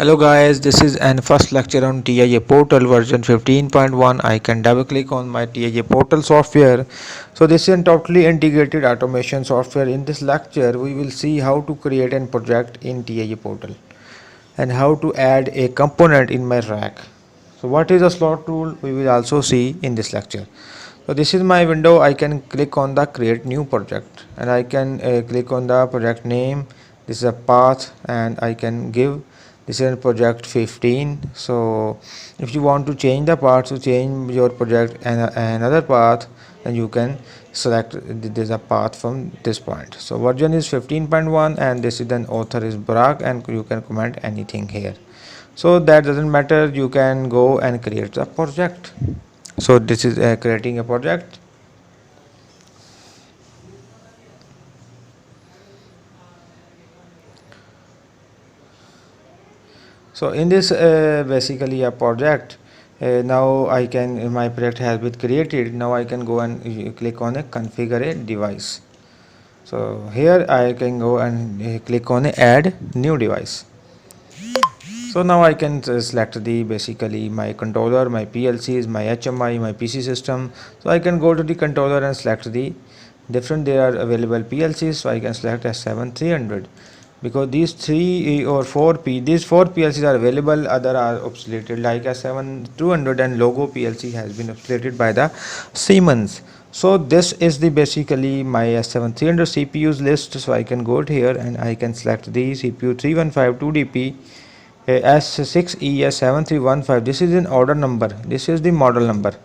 Hello guys, this is an first lecture on TIA Portal version 15.1. I can double click on my TIA Portal software. So this is a totally integrated automation software. In this lecture, we will see how to create a project in TIA Portal and how to add a component in my rack. So what is a slot rule? We will also see in this lecture. So this is my window. I can click on the create new project and I can click on the project name. This is a path and I can give this is project 15. So if you want to change the path to change your project and another path, then you can select this a path from this point. So version is 15.1 and this is an author is Barak and you can comment anything here. So that doesn't matter, you can go and create the project. So this is creating a project. So in this basically a project, now I can my project has been created. Now I can go and click on a configure a device. So here I can go and click on a add new device. So now I can select the basically my controller, my PLCs, my HMI, my PC system. So I can go to the controller and select the different there are available PLCs. So I can select S7300 because these these four PLCs are available, other are obsoleted like S7200 and logo PLC has been obsoleted by the Siemens. So this is the basically my S7300 CPUs list. So I can go here and I can select the CPU 3152DP S6ES7315. This is an order number, this is the model number.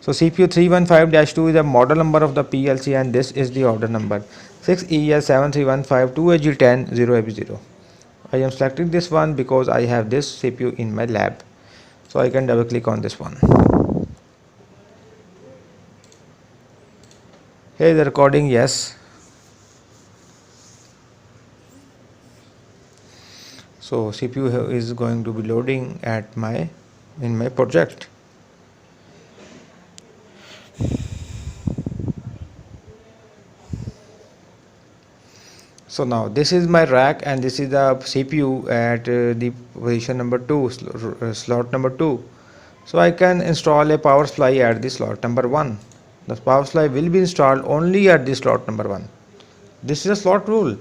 So CPU 315-2 is the model number of the PLC and this is the order number 6ES7315 2AG10 0AB0. I am selecting this one because I have this CPU in my lab. So I can double click on this one. Here is the recording, yes. So CPU is going to be loading at in my project. So now this is my rack and this is the CPU at the position number 2, slot number 2. So I can install a power supply at the slot number 1. The power supply will be installed only at the slot number 1. This is a slot rule,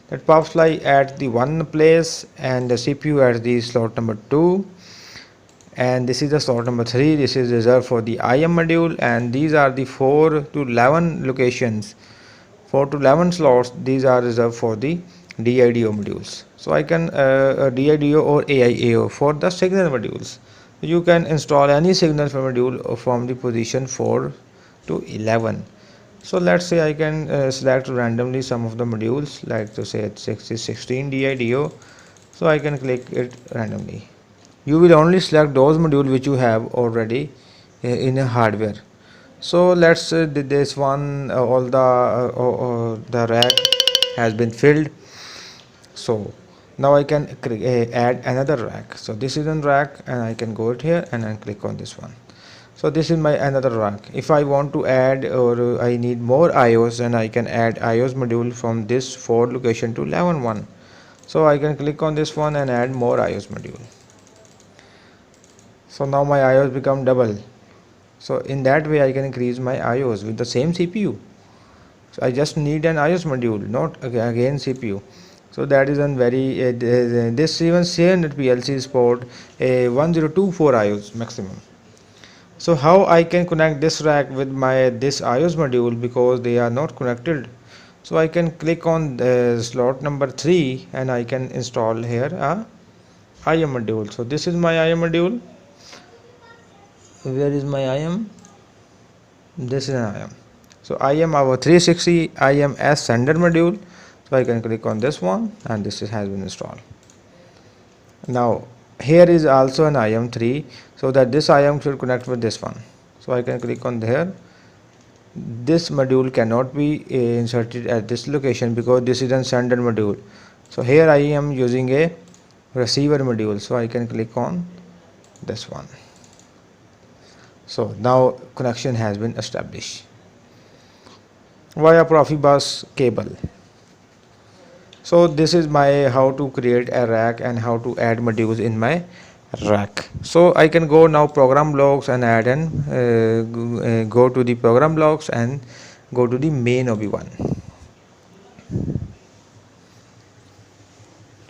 that power supply at the 1 place and the CPU at the slot number 2, and this is the slot number 3. This is reserved for the IM module and these are the 4 to 11 locations. 4 to 11 slots, these are reserved for the DIDO modules. So I can DIDO or AIAO for the signal modules. You can install any signal module from the position 4 to 11. So let's say I can select randomly some of the modules, like to say 16 DIDO. So I can click it randomly. You will only select those modules which you have already in a hardware. So let's this one all the rack has been filled. So now I can add another rack. So this is a rack and I can go here and then click on this one. So this is my another rack. If I want to add or I need more IOs, then I can add IOs module from this 4 location to 11 one. So I can click on this one and add more IOs module. So now my IOs become double. So in that way I can increase my IOs with the same CPU. So I just need an IOS module, not again CPU. So that is a very this even same PLC support a 1024 IOs maximum. So how I can connect this rack with my this IOS module, because they are not connected. So I can click on the slot number 3 and I can install here a IM module. So this is my IM module. Where is my IM? This is an IM. So IM our 360 IMS sender module. So I can click on this one and this has been installed. Now here is also an IM3, so that this IM should connect with this one. So I can click on there. This module cannot be inserted at this location because this is a sender module. So here I am using a receiver module, so I can click on this one. So now connection has been established via Profibus cable. So this is my how to create a rack and how to add modules in my rack. So I can go now program blocks and add and go to the program blocks and go to the main OB1.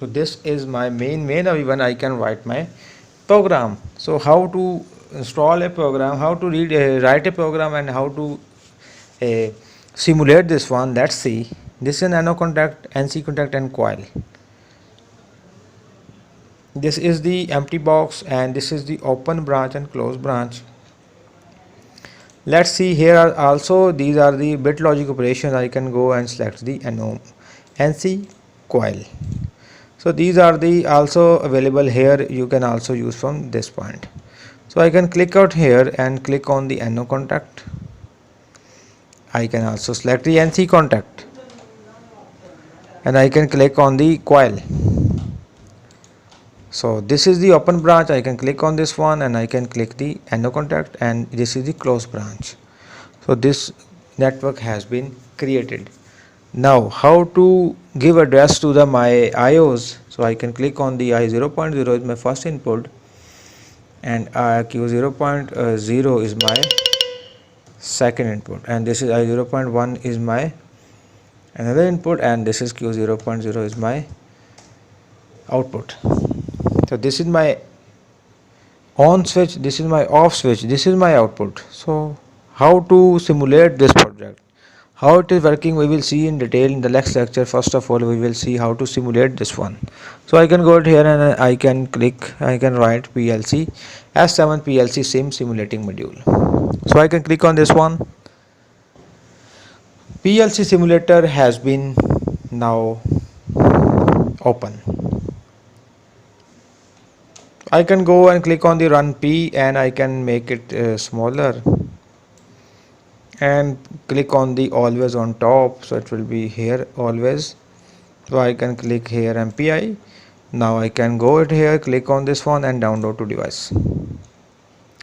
So this is my main OB1. I can write my program. So how to install a program, how to write a program, and how to uh, simulate this one. Let's see. This is nano contact, NC contact, and coil. This is the empty box, and this is the open branch and closed branch. Let's see, here are also these are the bit logic operations. I can go and select the NC coil. So these are the also available here. You can also use from this point. So I can click out here and click on the NO contact. I can also select the NC contact and I can click on the coil. So this is the open branch. I can click on this one and I can click the NO contact, and this is the closed branch. So this network has been created. Now how to give address to the my IOs. So I can click on the I 0.0 is my first input, and Q 0.0 is my second input, and this is I 0.1 is my another input, and this is Q 0.0 is my output. So this is my on switch, this is my off switch, this is my output. So how to simulate this project, how it is working, we will see in detail in the next lecture. First of all, we will see how to simulate this one. So I can go here and I can click, I can write PLC S7 PLC sim simulating module. So I can click on this one. PLC simulator has been now open. I can go and click on the run P and I can make it smaller, and click on the always on top, so it will be here always. So I can click here MPI. Now I can go it here, click on this one and download to device.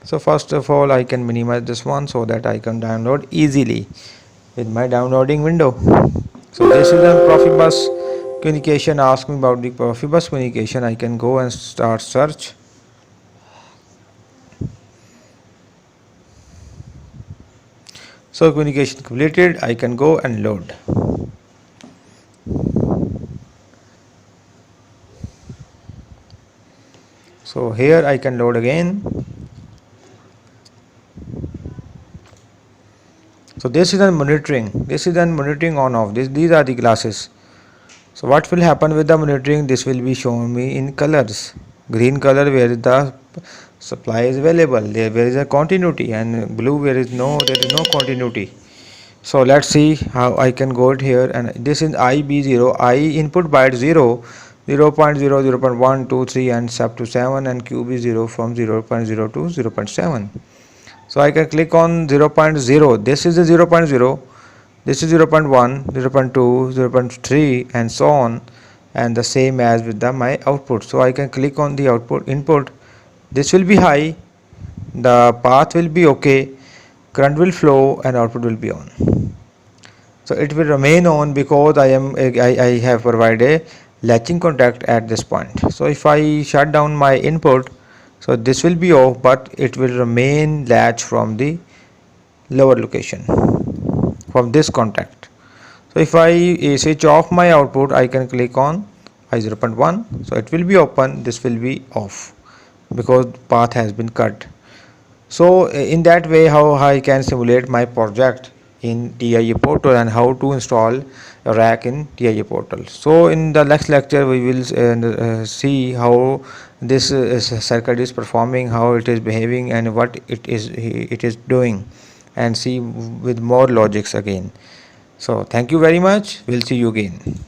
So first of all, I can minimize this one so that I can download easily with my downloading window. So this is the Profibus communication. Ask me about the Profibus communication. I can go and start search. So communication completed. I can go and load. So here I can load again. So this is the monitoring. This is the monitoring on off. These are the classes. So what will happen with the monitoring? This will be shown me in colors. Green color where the supply is available, there is a continuity, and blue where there is no continuity. So let's see how I can go it here, and this is IB0, I input byte 0, 0.0, 0.1, 2, 3 and up to 7, and QB0 from 0.0 to 0.7. So I can click on 0.0. This is the 0.0, this is 0.1, 0.2, 0.3 and so on, and the same as with the my output. So I can click on the output input. This will be high, the path will be okay, current will flow and output will be on. So it will remain on because I have provided a latching contact at this point. So if I shut down my input, so this will be off, but it will remain latch from the lower location, from this contact. So if I switch off my output, I can click on I 0.1, so it will be open, this will be off because path has been cut. So in that way, how I can simulate my project in TIA portal and how to install a rack in TIA portal. So in the next lecture we will see how this circuit is performing, how it is behaving and what it is doing, and see with more logics again. So thank you very much, we'll see you again.